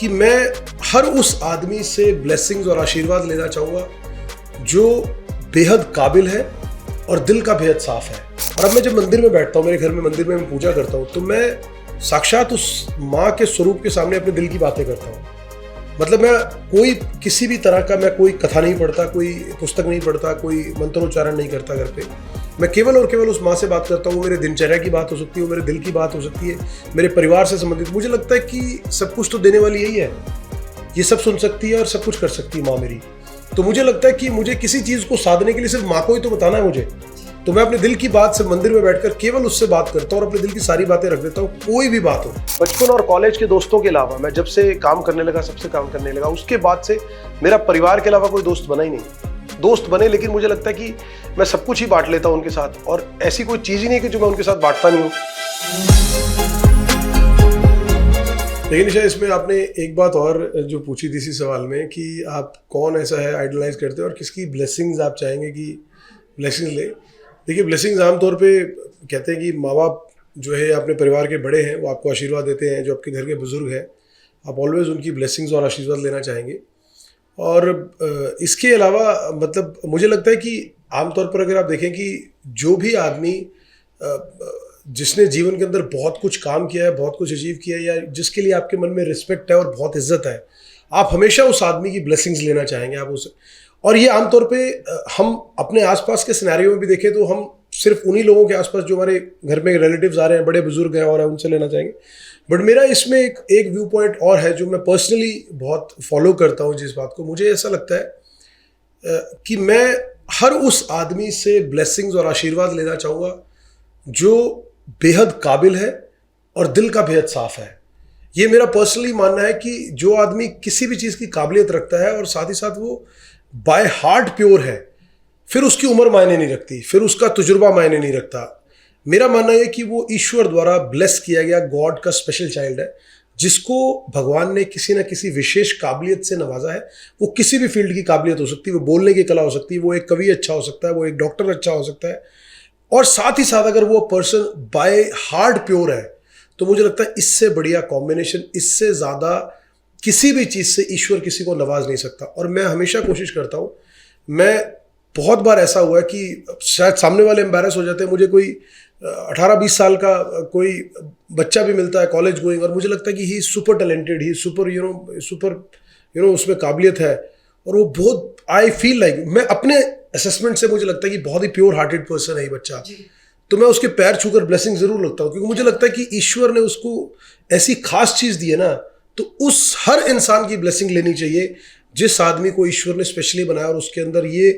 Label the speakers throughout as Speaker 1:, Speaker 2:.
Speaker 1: कि मैं हर उस आदमी से ब्लेसिंग्स और आशीर्वाद लेना चाहूँगा जो बेहद काबिल है और दिल का बेहद साफ है। और अब मैं जब मंदिर में बैठता हूँ, मेरे घर में मंदिर में मैं पूजा करता हूँ, तो मैं साक्षात उस माँ के स्वरूप के सामने अपने दिल की बातें करता हूँ। मतलब मैं कोई किसी भी तरह का मैं कोई कथा नहीं पढ़ता, कोई पुस्तक नहीं पढ़ता, कोई मंत्रोच्चारण नहीं करता घर पे। मैं केवल और केवल उस माँ से बात करता हूँ। मेरे दिनचर्या की बात हो सकती है, मेरे दिल की बात हो सकती है, मेरे परिवार से संबंधित। मुझे लगता है कि सब कुछ तो देने वाली यही है, ये सब सुन सकती है और सब कुछ कर सकती है माँ मेरी। तो मुझे लगता है कि मुझे किसी चीज़ को साधने के लिए सिर्फ माँ को ही तो बताना है मुझे। तो मैं अपने दिल की बात से मंदिर में बैठकर केवल उससे बात करता हूँ और अपने दिल की सारी बातें रख देता हूँ, कोई भी बात हो। बचपन और कॉलेज के दोस्तों के अलावा मैं जब से काम करने लगा, सबसे काम करने लगा, उसके बाद से मेरा परिवार के अलावा कोई दोस्त बना ही नहीं। दोस्त बने, लेकिन मुझे लगता है कि मैं सब कुछ ही बांट लेता हूँ उनके साथ, और ऐसी कोई चीज़ ही नहीं कि जो मैं उनके साथ बांटता नहीं हूँ। लेकिन शायद इसमें आपने एक बात और जो पूछी थी इसी सवाल में कि आप कौन ऐसा है आइडलाइज करते हो और किसकी ब्लेसिंग्स आप चाहेंगे कि ब्लेसिंग्स ले। देखिए, ब्लेसिंग्स आमतौर पे कहते हैं कि माँ बाप जो है अपने परिवार के बड़े हैं, वो आपको आशीर्वाद देते हैं। जो आपके घर के बुजुर्ग हैं, आप ऑलवेज़ उनकी ब्लेसिंग्स और आशीर्वाद लेना चाहेंगे। और इसके अलावा मतलब मुझे लगता है कि आमतौर पर अगर आप देखें कि जो भी आदमी जिसने जीवन के अंदर बहुत कुछ काम किया है, बहुत कुछ अचीव किया है, या जिसके लिए आपके मन में रिस्पेक्ट है और बहुत इज्जत है, आप हमेशा उस आदमी की ब्लेसिंग्स लेना चाहेंगे आप उसे। और ये आमतौर पे हम अपने आसपास के सिनेरियो में भी देखें तो हम सिर्फ उन्हीं लोगों के आसपास जो हमारे घर में रिलेटिव्स आ रहे हैं, बड़े बुजुर्ग हैं, और उनसे लेना चाहेंगे। बट मेरा इसमें एक व्यू पॉइंट और है जो मैं पर्सनली बहुत फॉलो करता हूँ। जिस बात को मुझे ऐसा लगता है कि मैं हर उस आदमी से ब्लेसिंग्स और आशीर्वाद लेना चाहूँगा जो बेहद काबिल है और दिल का बेहद साफ है। ये मेरा पर्सनली मानना है कि जो आदमी किसी भी चीज़ की काबिलियत रखता है और साथ ही साथ वो बाय हार्ट प्योर है, फिर उसकी उम्र मायने नहीं रखती, फिर उसका तजुर्बा मायने नहीं रखता। मेरा मानना है कि वो ईश्वर द्वारा ब्लेस किया गया गॉड का स्पेशल चाइल्ड है, जिसको भगवान ने किसी न किसी विशेष काबिलियत से नवाजा है। वो किसी भी फील्ड की काबिलियत हो सकती है, वो बोलने की कला हो सकती है, वो एक कवि अच्छा हो सकता है, वो एक डॉक्टर अच्छा हो सकता है, और साथ ही साथ अगर वो पर्सन बाय हार्ट प्योर है, तो मुझे लगता है इससे बढ़िया कॉम्बिनेशन, इससे ज़्यादा किसी भी चीज़ से ईश्वर किसी को नवाज नहीं सकता। और मैं हमेशा कोशिश करता हूँ, मैं बहुत बार ऐसा हुआ है कि शायद सामने वाले एम्बैरस हो जाते हैं, मुझे कोई 18-20 साल का कोई बच्चा भी मिलता है कॉलेज गोइंग, और मुझे लगता है कि ही सुपर टैलेंटेड, ही सुपर उसमें काबिलियत है, और वो बहुत आई फील लाइक मैं अपने असेसमेंट से मुझे लगता है कि बहुत ही प्योर हार्टेड पर्सन है ये बच्चा। तो मैं उसके पैर छूकर ब्लेसिंग जरूर लगता हूँ, क्योंकि मुझे लगता है कि ईश्वर ने उसको ऐसी खास चीज़ दी है ना, तो उस हर इंसान की ब्लेसिंग लेनी चाहिए जिस आदमी को ईश्वर ने स्पेशली बनाया। और उसके अंदर ये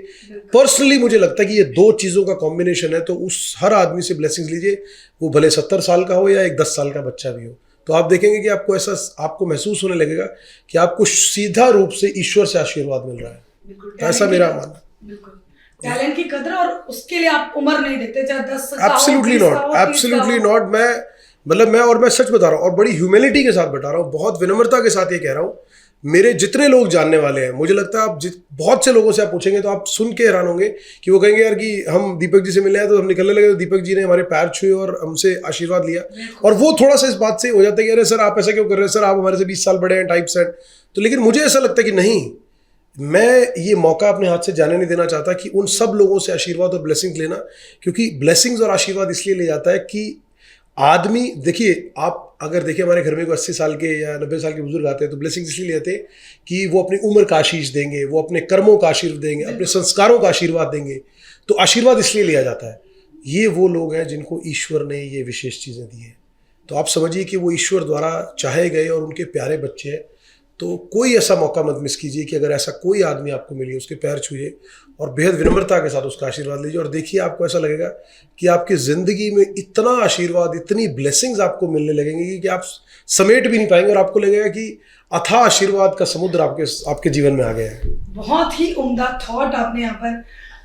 Speaker 1: पर्सनली मुझे लगता है कि ये दो चीज़ों का कॉम्बिनेशन है। तो उस हर आदमी से ब्लेसिंग्स लीजिए, वो भले 70 साल का हो या एक 10 साल का बच्चा भी हो। तो आप देखेंगे कि आपको महसूस होने लगेगा कि आपको सीधा रूप से ईश्वर से आशीर्वाद मिल रहा है। ऐसा मेरा मानना।
Speaker 2: बिल्कुल, टैलेंट की कदर, और उसके लिए आप उम्र नहीं देखते, चाहे 10 साल।
Speaker 1: Absolutely not. मैं सच बता रहा हूँ, और बड़ी ह्यूमिलिटी के साथ बता रहा हूँ, बहुत विनम्रता के साथ ये कह रहा हूँ। मेरे जितने लोग जानने वाले हैं, मुझे लगता है आप बहुत से लोगों से आप पूछेंगे तो आप सुन के हैरान होंगे कि वो कहेंगे यार कि हम दीपक जी से मिले हैं, तो हम निकलने लगे तो दीपक जी ने हमारे पैर छुए और हमसे आशीर्वाद लिया। और वो थोड़ा सा इस बात से हो जाता है कि अरे सर आप ऐसा क्यों कर रहे हैं, सर आप हमारे से 20 साल बड़े हैं टाइप से। तो लेकिन मुझे ऐसा लगता है कि नहीं, मैं ये मौका अपने हाथ से जाने नहीं देना चाहता कि उन सब लोगों से आशीर्वाद और ब्लेसिंग्स लेना। क्योंकि ब्लेसिंग्स और आशीर्वाद इसलिए ले जाता है कि आदमी, देखिए आप अगर देखिए हमारे घर में कोई 80 साल के या 90 साल के बुजुर्ग आते हैं, तो ब्लेसिंग्स इसलिए लेते हैं कि वो अपनी उम्र का आशीष देंगे, वो अपने कर्मों का आशीर्वाद देंगे, अपने संस्कारों का आशीर्वाद देंगे। तो आशीर्वाद इसलिए लिया जाता है। ये वो लोग हैं जिनको ईश्वर ने ये विशेष चीज़ें दी हैं। तो आप समझिए कि वो ईश्वर द्वारा चाहे गए और उनके प्यारे बच्चे हैं। तो कोई ऐसा मौका मत मिस कीजिए कि अगर ऐसा कोई आदमी आपको मिले, उसके पैर छूइए और बेहद विनम्रता के साथ उसका आशीर्वाद लीजिए। और देखिए, आपको ऐसा लगेगा कि आपकी ज़िंदगी में इतना आशीर्वाद, इतनी ब्लेसिंग्स आपको मिलने लगेंगी कि आप समेट भी नहीं पाएंगे, और आपको लगेगा कि अथाह आशीर्वाद का समुद्र आपके जीवन में आ गया है।
Speaker 2: बहुत ही उम्दा थॉट आपने यहाँ पर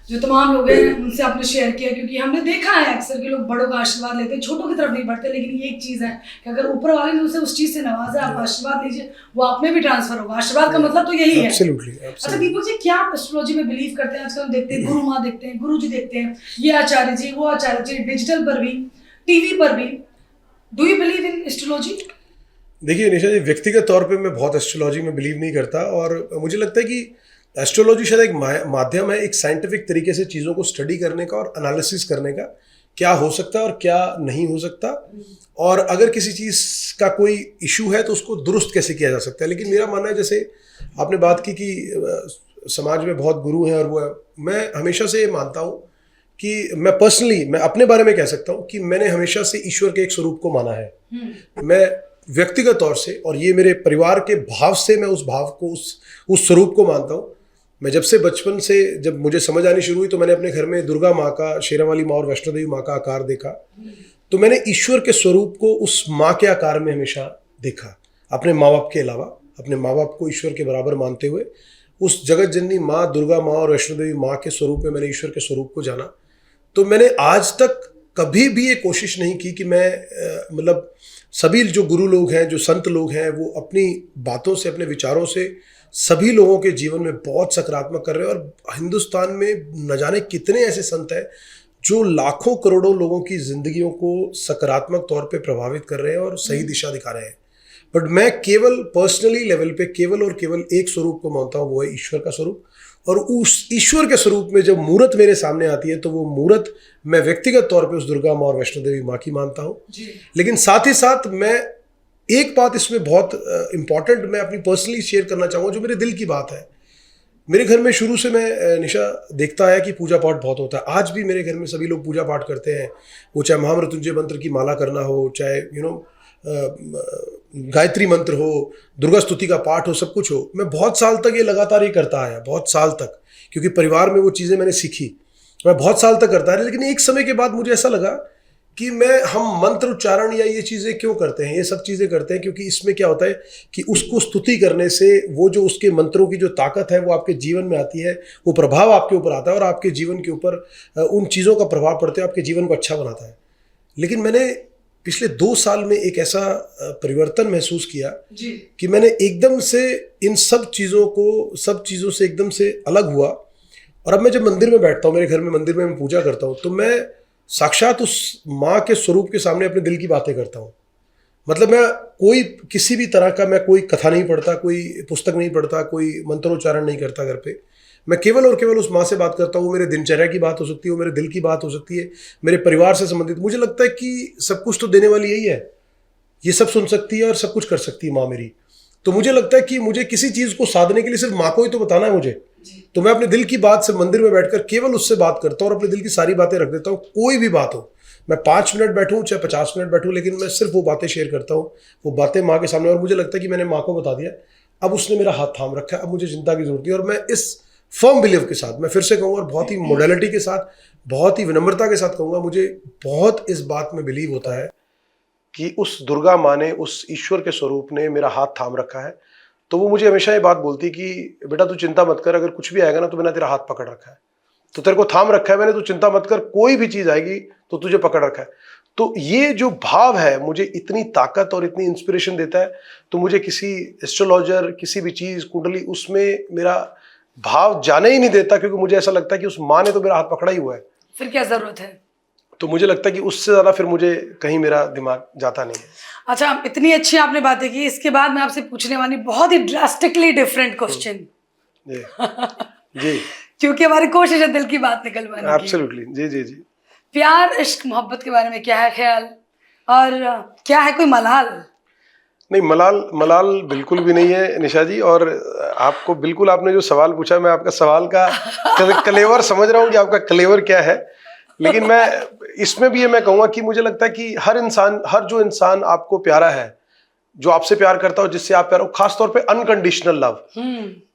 Speaker 2: जो तमाम लोग हैं उनसे आपने शेयर किया, क्योंकि हमने देखा है अक्सर कि लोग बड़ों का आशीर्वाद लेते हैं, छोटों की तरफ नहीं बढ़ते। लेकिन ये एक चीज़ है कि अगर ऊपर वाले ने उसे उस चीज़ से नवाजा, आप आशीर्वाद लीजिए, वो आप में भी ट्रांसफर होगा। आशीर्वाद का मतलब तो यही है। अच्छा दीपक जी, क्या आप एस्ट्रोलॉजी में बिलीव करते हैं? आजकल हम देखते हैं गुरु माँ देखते हैं, गुरु जी देखते हैं, ये आचार्य जी, वो आचार्य जी, डिजिटल पर भी, टीवी पर भी। Do you believe in astrology?
Speaker 1: देखिए निशा जी, व्यक्तिगत तौर पे मैं बहुत एस्ट्रोलॉजी में बिलीव नहीं करता, और मुझे लगता है कि एस्ट्रोलॉजी शायद एक माध्यम है, एक साइंटिफिक तरीके से चीज़ों को स्टडी करने का और एनालिसिस करने का, क्या हो सकता है और क्या नहीं हो सकता, और अगर किसी चीज़ का कोई इशू है तो उसको दुरुस्त कैसे किया जा सकता है। लेकिन मेरा मानना है, जैसे आपने बात की कि समाज में बहुत गुरु हैं और वो है, मैं हमेशा से ये मानता हूँ कि मैं पर्सनली, मैं अपने बारे में कह सकता हूँ कि मैंने हमेशा से ईश्वर के एक स्वरूप को माना है। मैं व्यक्तिगत तौर से, और ये मेरे परिवार के भाव से, मैं उस भाव को, उस स्वरूप को मानता हूँ। मैं जब से बचपन से, जब मुझे समझ आनी शुरू हुई, तो मैंने अपने घर में दुर्गा माँ का, शेरावाली माँ और वैष्णो देवी माँ का आकार देखा। तो मैंने ईश्वर के स्वरूप को उस माँ के आकार में हमेशा देखा, अपने माँ बाप के अलावा, अपने माँ बाप को ईश्वर के बराबर मानते हुए उस जगत जननी माँ दुर्गा माँ और वैष्णो देवी माँ के स्वरूप में मैंने ईश्वर के स्वरूप को जाना। तो मैंने आज तक कभी भी ये कोशिश नहीं की कि मैं मतलब सभी जो गुरु लोग हैं, जो संत लोग हैं, वो अपनी बातों से, अपने विचारों से सभी लोगों के जीवन में बहुत सकारात्मक कर रहे हैं। और हिंदुस्तान में न जाने कितने ऐसे संत हैं जो लाखों करोड़ों लोगों की जिंदगियों को सकारात्मक तौर पे प्रभावित कर रहे हैं और सही दिशा दिखा रहे हैं। बट मैं केवल पर्सनली लेवल पे केवल और केवल एक स्वरूप को मानता हूँ, वो है ईश्वर का स्वरूप। और उस ईश्वर के स्वरूप में जब मूर्त मेरे सामने आती है, तो वो मूर्त मैं व्यक्तिगत तौर पे उस दुर्गा माँ और वैष्णो देवी माँ की मानता हूँ। लेकिन साथ ही साथ मैं एक बात इसमें बहुत इंपॉर्टेंट मैं अपनी पर्सनली शेयर करना चाहूँगा, जो मेरे दिल की बात है। मेरे घर में शुरू से मैं निशा देखता आया कि पूजा पाठ बहुत होता है। आज भी मेरे घर में सभी लोग पूजा पाठ करते हैं, वो चाहे महामृत्युंजय मंत्र की माला करना हो, चाहे गायत्री मंत्र हो, दुर्गा स्तुति का पाठ हो, सब कुछ हो। मैं बहुत साल तक ये लगातार ये करता आया, बहुत साल तक, क्योंकि परिवार में वो चीज़ें मैंने सीखी। मैं बहुत साल तक करता रहा। लेकिन एक समय के बाद मुझे ऐसा लगा कि हम मंत्र उच्चारण या ये चीज़ें क्यों करते हैं, ये सब चीज़ें करते हैं क्योंकि इसमें क्या होता है कि उसको स्तुति करने से वो जो उसके मंत्रों की जो ताकत है वो आपके जीवन में आती है, वो प्रभाव आपके ऊपर आता है और आपके जीवन के ऊपर उन चीज़ों का प्रभाव पड़ते हैं, आपके जीवन को अच्छा बनाता है। लेकिन मैंने पिछले 2 साल में एक ऐसा परिवर्तन महसूस किया कि मैंने एकदम से इन सब चीज़ों से एकदम से अलग हुआ। और अब मैं जब मंदिर में बैठता हूँ, मेरे घर में मंदिर में मैं पूजा करता हूँ, तो मैं साक्षात उस माँ के स्वरूप के सामने अपने दिल की बातें करता हूँ। मतलब मैं कोई किसी भी तरह का, मैं कोई कथा नहीं पढ़ता, कोई पुस्तक नहीं पढ़ता, कोई मंत्रोच्चारण नहीं करता घर पे। मैं केवल और केवल उस माँ से बात करता हूँ। वो मेरे दिनचर्या की बात हो सकती है, वो मेरे दिल की बात हो सकती है, मेरे परिवार से संबंधित। मुझे लगता है कि सब कुछ तो देने वाली यही है, ये सब सुन सकती है और सब कुछ कर सकती है माँ मेरी। तो मुझे लगता है कि मुझे किसी चीज़ को साधने के लिए सिर्फ माँ को ही तो बताना है मुझे। तो मैं अपने दिल की बात से मंदिर में बैठकर केवल उससे बात करता हूँ और अपने दिल की सारी बातें रख देता हूँ। कोई भी बात हो, मैं 5 मिनट बैठूँ चाहे 50 मिनट बैठूँ, लेकिन मैं सिर्फ वो बातें शेयर करता हूँ, वो बातें माँ के सामने। और मुझे लगता है कि मैंने माँ को बता दिया, अब उसने मेरा हाथ थाम रखा है, अब मुझे चिंता की जरूरत नहीं। और मैं इस फर्म बिलीव के साथ, मैं फिर से कहूँगा, और बहुत ही मोडेलिटी के साथ, बहुत ही विनम्रता के साथ कहूँगा, मुझे बहुत इस बात में बिलीव होता है कि उस दुर्गा माँ ने, उस ईश्वर के स्वरूप ने मेरा हाथ थाम रखा है। तो वो मुझे हमेशा ये बात बोलती कि बेटा तू चिंता मत कर, अगर कुछ भी आएगा ना तो मैंने तेरा हाथ पकड़ रखा है, तो तेरे को थाम रखा है मैंने, तू चिंता मत कर, कोई भी चीज़ आएगी तो तुझे पकड़ रखा है। तो ये जो भाव है मुझे इतनी ताकत और इतनी इंस्पिरेशन देता है। तो मुझे किसी एस्ट्रोलॉजर, किसी भी चीज़, कुंडली, उसमें मेरा भाव जाने ही नहीं देता, क्योंकि मुझे ऐसा लगता है कि उस माँ ने तो मेरा हाथ पकड़ा ही हुआ है,
Speaker 2: फिर क्या जरूरत है।
Speaker 1: तो मुझे लगता है कि उससे ज़्यादा फिर मुझे कहीं मेरा दिमाग जाता नहीं है।
Speaker 2: अच्छा, इतनी अच्छी आपने बातें की। इसके बाद मैं आपसे पूछने वाली बहुत ही ड्रास्टिकली डिफरेंट क्वेश्चन
Speaker 1: जी जी
Speaker 2: क्योंकि हमारी कोशिश है दिल की बात निकलवाने की।
Speaker 1: एब्सोल्युटली, जी जी जी।
Speaker 2: प्यार, इश्क, मोहब्बत के बारे में क्या है ख्याल, और क्या है कोई मलाल?
Speaker 1: नहीं, मलाल बिल्कुल भी नहीं है निशा जी। और आपको बिल्कुल, आपने जो सवाल पूछा, मैं आपका सवाल का क्लेवर समझ रहा हूँ कि आपका क्लेवर क्या है। लेकिन मैं इसमें भी ये मैं कहूँगा कि मुझे लगता है कि हर जो इंसान आपको प्यारा है, जो आपसे प्यार करता हो, जिससे आप प्यार हो, खासतौर पे अनकंडीशनल लव,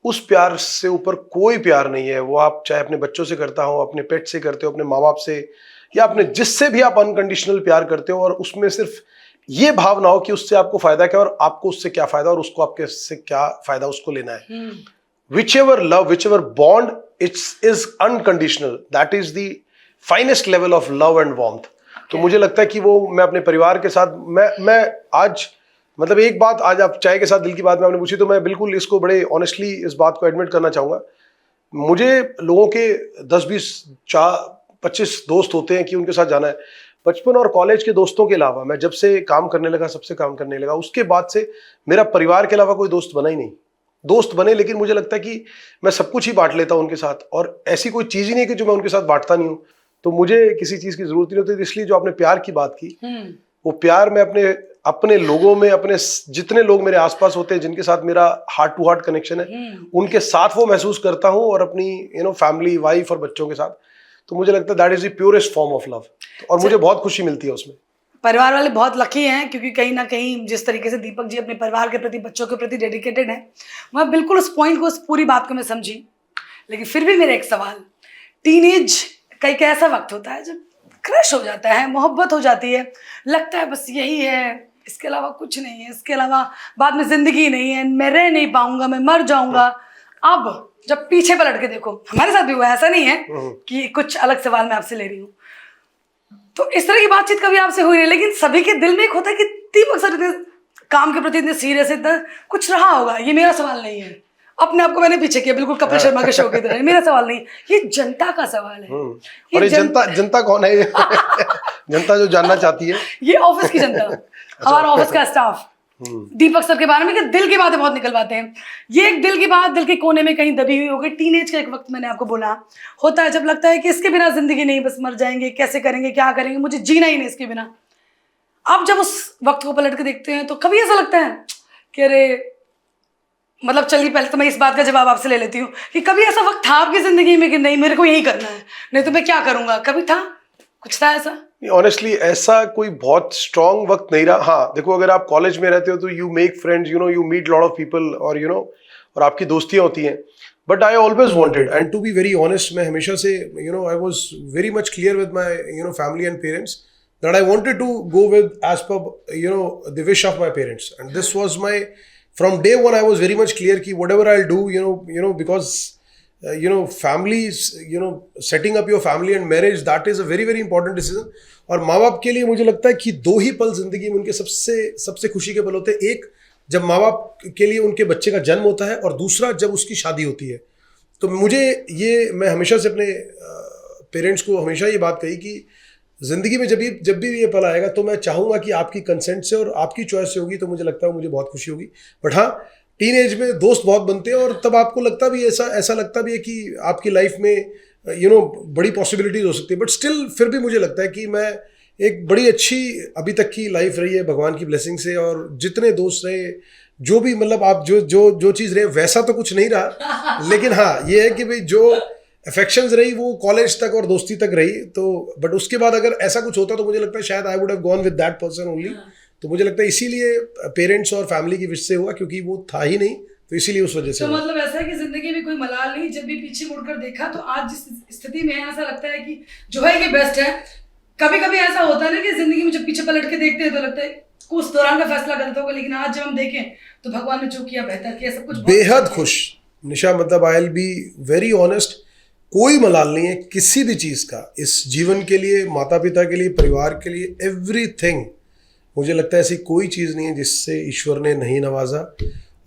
Speaker 1: उस प्यार से ऊपर कोई प्यार नहीं है। वो आप चाहे अपने बच्चों से करता हो, अपने पेट से करते हो, अपने माँ बाप से, या अपने जिससे भी आप अनकंडीशनल प्यार करते हो, और उसमें सिर्फ ये भाव ना हो कि उससे आपको फायदा क्या और आपको उससे क्या फायदा और उसको आपके से क्या फायदा, उसको लेना है। Whichever love, whichever bond, it's is unconditional, that is the finest level of love and warmth. तो मुझे लगता है कि वो मैं अपने परिवार के साथ, मैं आज मतलब एक बात, आज आप चाय के साथ दिल की बात में आपने पूछी, तो मैं बिल्कुल इसको बड़े ऑनेस्टली इस बात को एडमिट करना चाहूँगा। मुझे लोगों के 10, 20, 25 दोस्त होते हैं कि उनके साथ जाना है। बचपन और कॉलेज के दोस्तों के अलावा मैं जब से काम करने लगा, सबसे काम करने लगा, उसके बाद से मेरा परिवार के अलावा कोई दोस्त बना ही नहीं। दोस्त बने लेकिन मुझे लगता है कि मैं सब कुछ ही बांट लेता हूँ उनके साथ, और ऐसी कोई चीज़ ही नहीं है कि जो मैं उनके साथ बांटता नहीं हूँ। तो मुझे किसी चीज़ की ज़रूरत नहीं होती। इसलिए जो आपने प्यार की बात की, वो प्यार मैं अपने लोगों में, अपने जितने लोग मेरे आसपास होते हैं जिनके साथ मेरा हार्ट टू हार्ट कनेक्शन है, उनके साथ वो महसूस करता हूँ, और अपनी फैमिली, वाइफ और बच्चों के साथ। तो मुझे लगता है that is the purest form of love, और मुझे बहुत खुशी मिलती है उसमें।
Speaker 2: परिवार वाले बहुत लकी हैं, क्योंकि कहीं ना कहीं जिस तरीके से दीपक जी अपने परिवार के प्रति, बच्चों के प्रति डेडिकेटेड हैं, मैं बिल्कुल उस पॉइंट को, उस पूरी बात को मैं समझी। लेकिन फिर भी मेरा एक सवाल, टीनेज का एक ऐसा वक्त होता है जब क्रश हो जाता है, मोहब्बत हो जाती है, लगता है बस यही है, इसके अलावा कुछ नहीं है, इसके अलावा बाद में जिंदगी नहीं है, मैं रह नहीं पाऊंगा, मैं मर जाऊंगा। अब जब पीछे पलट के देखो, हमारे साथ भी हुआ, ऐसा नहीं है कि कुछ अलग सवाल मैं आपसे ले रही हूँ, तो इस तरह की बातचीत कभी आपसे हुई नहीं, लेकिन सभी के दिल में एक होता है कि दीपक सर इतने काम के प्रति इतने सीरियस, इतना कुछ रहा होगा। ये मेरा सवाल नहीं है, अपने आप को मैंने पीछे किया, बिल्कुल कपिल शर्मा के शो की तरह। मेरा सवाल नहीं, ये जनता का सवाल है।
Speaker 1: और ये जनता कौन है? जनता जो जानना चाहती है, ये
Speaker 2: ऑफिस की जनता, हमारा ऑफिस का स्टाफ दीपक सर के बारे में कि दिल की बातें बहुत निकलवाते हैं। ये एक दिल की बात दिल के कोने में कहीं दबी हुई होगी। टीनेज का एक वक्त, मैंने आपको बोला, होता है जब लगता है कि इसके बिना जिंदगी नहीं, बस मर जाएंगे, कैसे करेंगे, क्या करेंगे, मुझे जीना ही नहीं इसके बिना। आप जब उस वक्त को पलट के देखते हैं तो कभी ऐसा लगता है कि अरे, मतलब चलिए पहले तो मैं इस बात का जवाब आपसे ले लेती हूँ कि कभी ऐसा वक्त था आपकी जिंदगी में कि नहीं मेरे को यही करना है, नहीं तो मैं क्या करूँगा? कभी था, कुछ था ऐसा?
Speaker 1: ऑनेस्टली ऐसा कोई बहुत स्ट्रॉन्ग वक्त नहीं रहा। हाँ देखो, अगर आप कॉलेज में रहते हो तो you make friends, you meet lot of people, और आपकी दोस्तियाँ होती हैं। But I always wanted, and to be very honest, मैं हमेशा से I was very much clear with my family and parents that I wanted to go with as per the wish of my parents, and this was my, from day one I was very much clear कि whatever I'll do, because families, setting up your family and marriage, that is a very very important decision। और माँ बाप के लिए मुझे लगता है कि दो ही पल जिंदगी में उनके सबसे खुशी के पल होते हैं। एक जब माँ बाप के लिए उनके बच्चे का जन्म होता है, और दूसरा जब उसकी शादी होती है। तो मैं हमेशा से अपने पेरेंट्स को हमेशा ये बात कही कि ज़िंदगी में जब भी ये पल आएगा तो मैं चाहूँगा कि आपकी कंसेंट से और आपकी चॉइस से होगी, तो मुझे लगता है मुझे बहुत खुशी होगी। बट हाँ, टीन एज में दोस्त बहुत बनते हैं, और तब आपको लगता भी ऐसा लगता भी है कि आपकी लाइफ में बड़ी पॉसिबिलिटीज हो सकती है। बट स्टिल फिर भी मुझे लगता है कि मैं एक बड़ी अच्छी अभी तक की लाइफ रही है भगवान की ब्लेसिंग से, और जितने दोस्त रहे, जो भी मतलब आप जो चीज़ रहे, वैसा तो कुछ नहीं रहा, लेकिन हाँ ये है कि भाई जो अफेक्शंस रही वो कॉलेज तक और दोस्ती तक रही। तो बट उसके बाद अगर ऐसा कुछ होता तो मुझे लगता है शायद I would have gone with that person only. तो मुझे लगता है इसीलिए पेरेंट्स और फैमिली की विश से हुआ, क्योंकि वो था ही नहीं, तो इसीलिए उस वजह से।
Speaker 2: तो मतलब ऐसा है कि जिंदगी में कोई मलाल नहीं, जब भी पीछे मुड़कर देखा तो आज जिस स्थिति में है, ऐसा लगता है कि जो है ये बेस्ट है। कभी कभी ऐसा होता है ना कि जिंदगी में जब पीछे पलट के देखते हैं तो लगता है उस दौरान का फैसला गलत होगा, लेकिन आज जब हम देखें तो भगवान ने जो किया बेहतर किया, सब कुछ
Speaker 1: बेहद खुश। निशा, मतलब I will be very honest, कोई मलाल नहीं है किसी भी चीज़ का इस जीवन के लिए, माता पिता के लिए, परिवार के लिए, एवरीथिंग। मुझे लगता है ऐसी कोई चीज़ नहीं है जिससे ईश्वर ने नहीं नवाजा,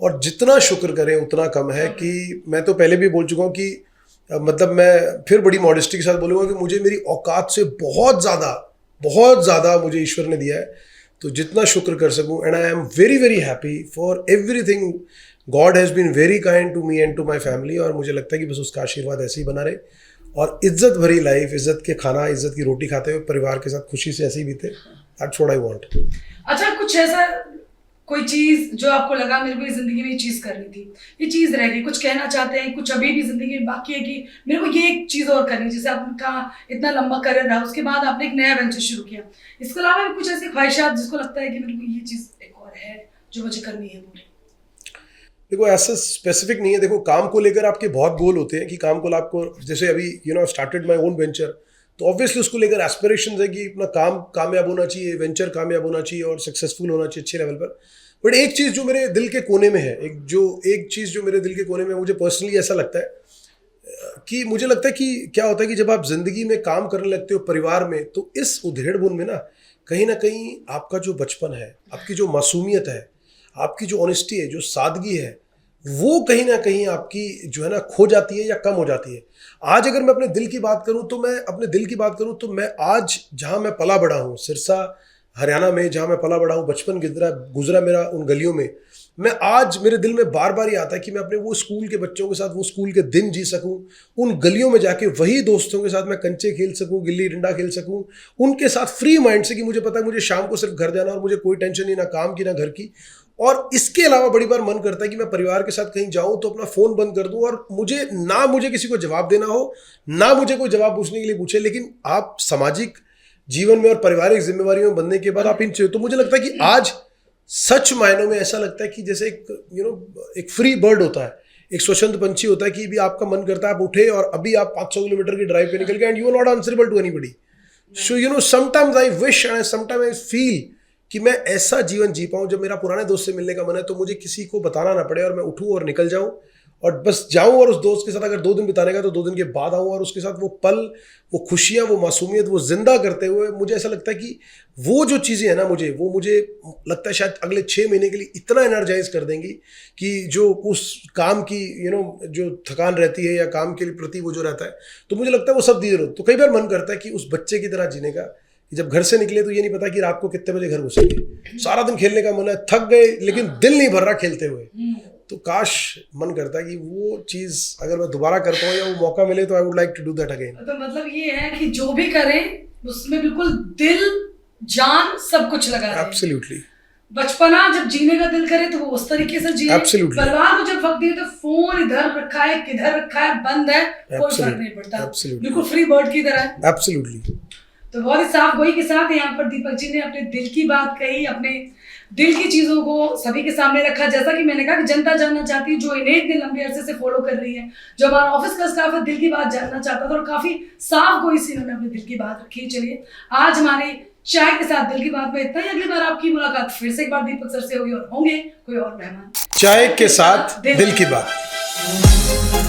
Speaker 1: और जितना शुक्र करें उतना कम है। कि मैं तो पहले भी बोल चुका हूँ कि मतलब मैं फिर बड़ी मॉडेस्टी के साथ बोलूँगा कि मुझे मेरी औकात से बहुत ज़्यादा मुझे ईश्वर ने दिया है, तो जितना शुक्र कर सकूँ। And I am very very happy for everything. God has been very kind to me and to my family, और मुझे लगता है कि बस उसका आशीर्वाद ऐसे ही बना रहे, और इज्जत भरी लाइफ, इज्जत के खाना, इज्जत की रोटी खाते हुए परिवार के साथ खुशी से ऐसे ही बीते। That's what I want.
Speaker 2: अच्छा, कुछ ऐसा कोई चीज़ जो आपको लगा मेरे को ये ज़िंदगी में ये चीज़ करनी थी, ये चीज़ रह गई, कुछ कहना चाहते हैं, कुछ अभी भी ज़िंदगी में बाकी है कि मेरे को ये एक चीज़ और करनी, जैसे आपने कहा इतना लंबा करियर रहा, उसके बाद आपने एक नया वेंचर शुरू किया, इसके अलावा भी कुछ ऐसी ख्वाहिशात जिसको लगता है कि मेरे को ये चीज़ एक और है जो मुझे करनी है पूरी?
Speaker 1: देखो ऐसा स्पेसिफिक नहीं है। देखो काम को लेकर आपके बहुत गोल होते हैं कि काम को आपको, जैसे अभी स्टार्टेड माय ओन वेंचर, तो ऑब्वियसली उसको लेकर एस्पिरेशंस है कि अपना काम कामयाब होना चाहिए, वेंचर कामयाब होना चाहिए और सक्सेसफुल होना चाहिए अच्छे लेवल पर। बट एक चीज़ जो मेरे दिल के कोने में है, एक चीज़ जो मेरे दिल के कोने में, मुझे पर्सनली ऐसा लगता है कि मुझे लगता है कि क्या होता है कि जब आप जिंदगी में काम करने लगते हो परिवार में, तो इस उधेड़-बुन में ना कहीं आपका जो बचपन है, आपकी जो मासूमियत है, आपकी जो ऑनेस्टी है, जो सादगी है, वो कहीं ना कहीं आपकी जो है ना खो जाती है या कम हो जाती है। आज अगर मैं अपने दिल की बात करूं तो मैं आज जहां मैं पला बड़ा हूं, सिरसा हरियाणा में जहां मैं पला बड़ा हूं, बचपन गुजरा मेरा उन गलियों में, मैं आज मेरे दिल में बार बार ये आता है कि मैं अपने वो स्कूल के बच्चों के साथ वो स्कूल के दिन जी सकूं, उन गलियों में जाके वही दोस्तों के साथ मैं कंचे खेल सकूं, गिल्ली डंडा खेल सकूं, उनके साथ फ्री माइंड से, कि मुझे पता है मुझे शाम को सिर्फ घर जाना और मुझे कोई टेंशन नहीं, ना काम की ना घर की। और इसके अलावा बड़ी बार मन करता है कि मैं परिवार के साथ कहीं जाऊं तो अपना फ़ोन बंद कर दूं और मुझे किसी को जवाब देना हो, ना मुझे कोई जवाब पूछने के लिए पूछे। लेकिन आप सामाजिक जीवन में और पारिवारिक जिम्मेवारियों में बनने के बाद आप तो मुझे लगता है कि आज सच मायनों में ऐसा लगता है कि जैसे एक फ्री बर्ड होता है, एक स्वच्छंद पंछी होता है कि भी आपका मन करता है आप उठे और अभी आप 500 किलोमीटर की ड्राइव पे निकल गए, and you are not answerable to anybody. So sometimes I wish and sometimes I feel कि मैं ऐसा जीवन जी पाऊं जब मेरा पुराने दोस्त से मिलने का मन है तो मुझे किसी को बताना ना पड़े और मैं उठूं और निकल जाऊं और बस जाऊं, और उस दोस्त के साथ अगर 2 दिन बिताने का तो 2 दिन के बाद आऊं और उसके साथ वो पल, वो खुशियां, वो मासूमियत, वो जिंदा करते हुए मुझे ऐसा लगता है कि वो जो चीज़ें हैं ना, मुझे लगता है शायद अगले 6 महीने के लिए इतना एनर्जाइज कर देंगी कि जो उस काम की जो थकान रहती है या काम के प्रति वो जो रहता है, तो मुझे लगता है वो सब दी जरूरत। तो कई बार मन करता है कि उस बच्चे की तरह जीने का, कि जब घर से निकले तो ये नहीं पता कि रात को कितने बजे घर घुसेंगे, सारा दिन खेलने का मन है, थक गए लेकिन दिल नहीं भर रहा खेलते हुए। तो काश मन करता है कि वो चीज अगर मैं दोबारा कर पाऊँ या वो मौका मिले तो I would like to do that again.
Speaker 2: तो मतलब ये है कि जो भी करें उसमें बिल्कुल दिल जान सब कुछ लगा रहे।
Speaker 1: एब्सोल्युटली।
Speaker 2: बचपना जब जीने का दिल करे तो वो उस तरीके से जिए।
Speaker 1: Absolutely.
Speaker 2: परिवार को जब वक्त दिए तो फोन इधर रखा है, किधर रखा है, बंद है, कोई फर्क नहीं पड़ता, बिल्कुल फ्री बर्ड की तरह।
Speaker 1: एब्सोल्युटली।
Speaker 2: तो बहुत ही साफ गोई के साथ यहाँ पर दीपक जी ने अपने दिल की बात कही, अपने दिल की चीजों को सभी के सामने रखा। जैसा कि मैंने कहा कि जनता जानना चाहती है, जो इन्हें इतने लंबे अरसे से फॉलो कर रही है, जो हमारा ऑफिस का स्टाफ है, दिल की बात जानना चाहता था और काफी साफ गोई से इन्होंने अपने दिल की बात रखी। चलिए आज हमारी चाय के साथ दिल की बात में इतना ही। अगली बार आपकी मुलाकात फिर से एक बार दीपक सर से होगी और होंगे कोई और मेहमान।
Speaker 1: चाय के साथ दिल की बात।